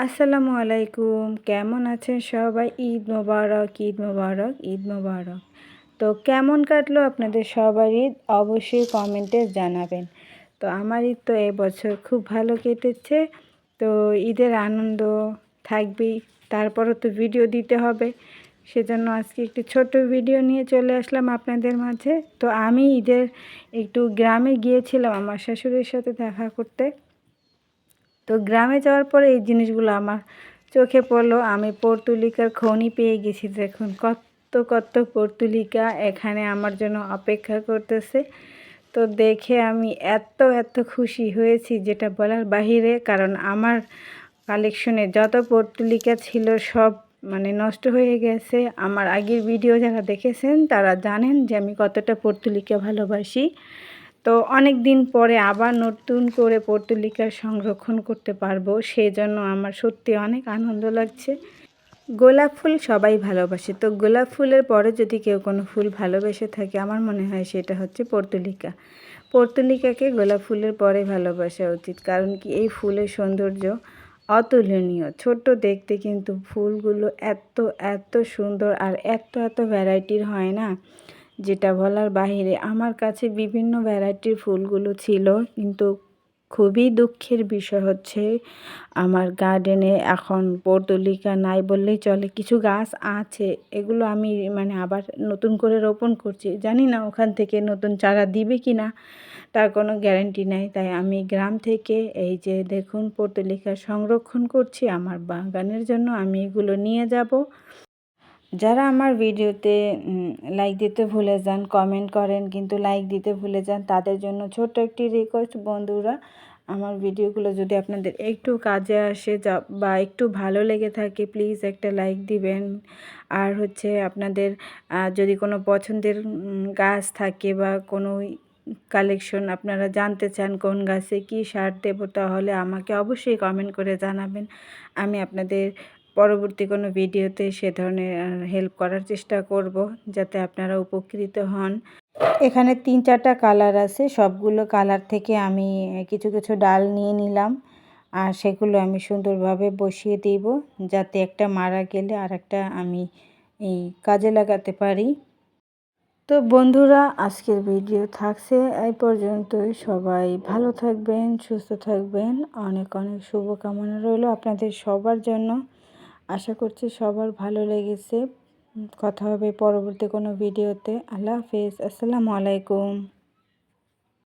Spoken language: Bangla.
আসসালামু আলাইকুম, কেমন আছেন সবাই? ঈদ মোবারক, ঈদ মোবারক, ঈদ মোবারক। তো কেমন কাটলো আপনাদের সবার ঈদ? অবশ্যই কমেন্টে জানাবেন। তো আমার ঈদ তো এবছর খুব ভালো কেটেছে। তো ঈদের আনন্দ থাকবেই, তারপরও তো ভিডিও দিতে হবে। সেজন্য আজকে একটি ছোট্ট ভিডিও নিয়ে চলে আসলাম আপনাদের মাঝে। তো আমি ঈদের একটু গ্রামে গিয়েছিলাম আমার শাশুড়ির সাথে দেখা করতে। তো গ্রামে যাওয়ার পরে এই জিনিসগুলো আমার চোখে পড়লো। আমি পর্তুলিকার খনি পেয়ে গেছি। দেখুন কত কত পর্তুলিকা এখানে আমার জন্য অপেক্ষা করতেছে। তো দেখে আমি এত এত খুশি হয়েছি যেটা বলার বাহিরে, কারণ আমার কালেকশনে যত পর্তুলিকা ছিল সব নষ্ট হয়ে গেছে। আমার আগের ভিডিও যারা দেখেছেন তারা জানেন যে আমি কতটা পর্তুলিকা ভালোবাসি। তো অনেক দিন পরে আবার নতুন করে পর্তুলিকা সংরক্ষণ করতে পারবো, সেই জন্য আমার সত্যি অনেক আনন্দ লাগছে। গোলাপ ফুল সবাই ভালোবাসে, তো গোলাপ ফুলের পরে যদি কেউ কোনো ফুল ভালোবেসে থাকে আমার মনে হয় সেটা হচ্ছে পর্তুলিকা। পর্তুলিকাকে গোলাপ ফুলের পরে ভালোবাসা উচিত, কারণ কি এই ফুলের সৌন্দর্য অতুলনীয়। ছোট্ট দেখতে কিন্তু ফুলগুলো এত এত সুন্দর আর এত এত ভ্যারাইটির হয় না, যেটা বলার বাহিরে। আমার কাছে বিভিন্ন ভ্যারাইটির ফুলগুলো ছিল, কিন্তু খুবই দুঃখের বিষয় হচ্ছে আমার গার্ডেনে এখন পর্তুলিকা নাই বললেই চলে। কিছু গাছ আছে, এগুলো আমি আবার নতুন করে রোপণ করছি। জানি না ওখান থেকে নতুন চারা দিবে কি না, তার কোনো গ্যারান্টি নাই। তাই আমি গ্রাম থেকে এই যে দেখুন পর্তুলিকা সংরক্ষণ করছি আমার বাগানের জন্য। আমি এগুলো নিয়ে যাব। যারা আমার ভিডিওতে লাইক দিতে ভুলে যান, কমেন্ট করেন কিন্তু লাইক দিতে ভুলে যান, তাদের জন্য ছোট্ট একটি রিকোয়েস্ট, বন্ধুরা আমার ভিডিওগুলো যদি আপনাদের একটু কাজে আসে বা একটু ভালো লেগে থাকে, প্লিজ একটা লাইক দিবেন। আর হচ্ছে আপনাদের যদি কোনো পছন্দের গাছ থাকে বা কোনো কালেকশন আপনারা জানতে চান কোন গাছে কী সার দেবো, তাহলে আমাকে অবশ্যই কমেন্ট করে জানাবেন। আমি আপনাদের পরবর্তী কোনো ভিডিওতে সে ধরনের হেল্প করার চেষ্টা করব, যাতে আপনারা উপকৃত হন। এখানে 3-4টা কালার আছে, সবগুলো কালার থেকে আমি কিছু কিছু ডাল নিয়ে নিলাম, আর সেগুলো আমি সুন্দরভাবে বসিয়ে দিব, যাতে একটা মারা গেলে আর একটা আমি এই কাজে লাগাতে পারি। তো বন্ধুরা, আজকের ভিডিও থাকছে এই পর্যন্তই। সবাই ভালো থাকবেন, সুস্থ থাকবেন। অনেক অনেক শুভকামনা রইল আপনাদের সবার জন্য। আশা করছি সবার ভালো লেগেছে। কথা হবে পরবর্তী কোনো ভিডিওতে। আল্লাহ হাফেজ, আসসালামু আলাইকুম।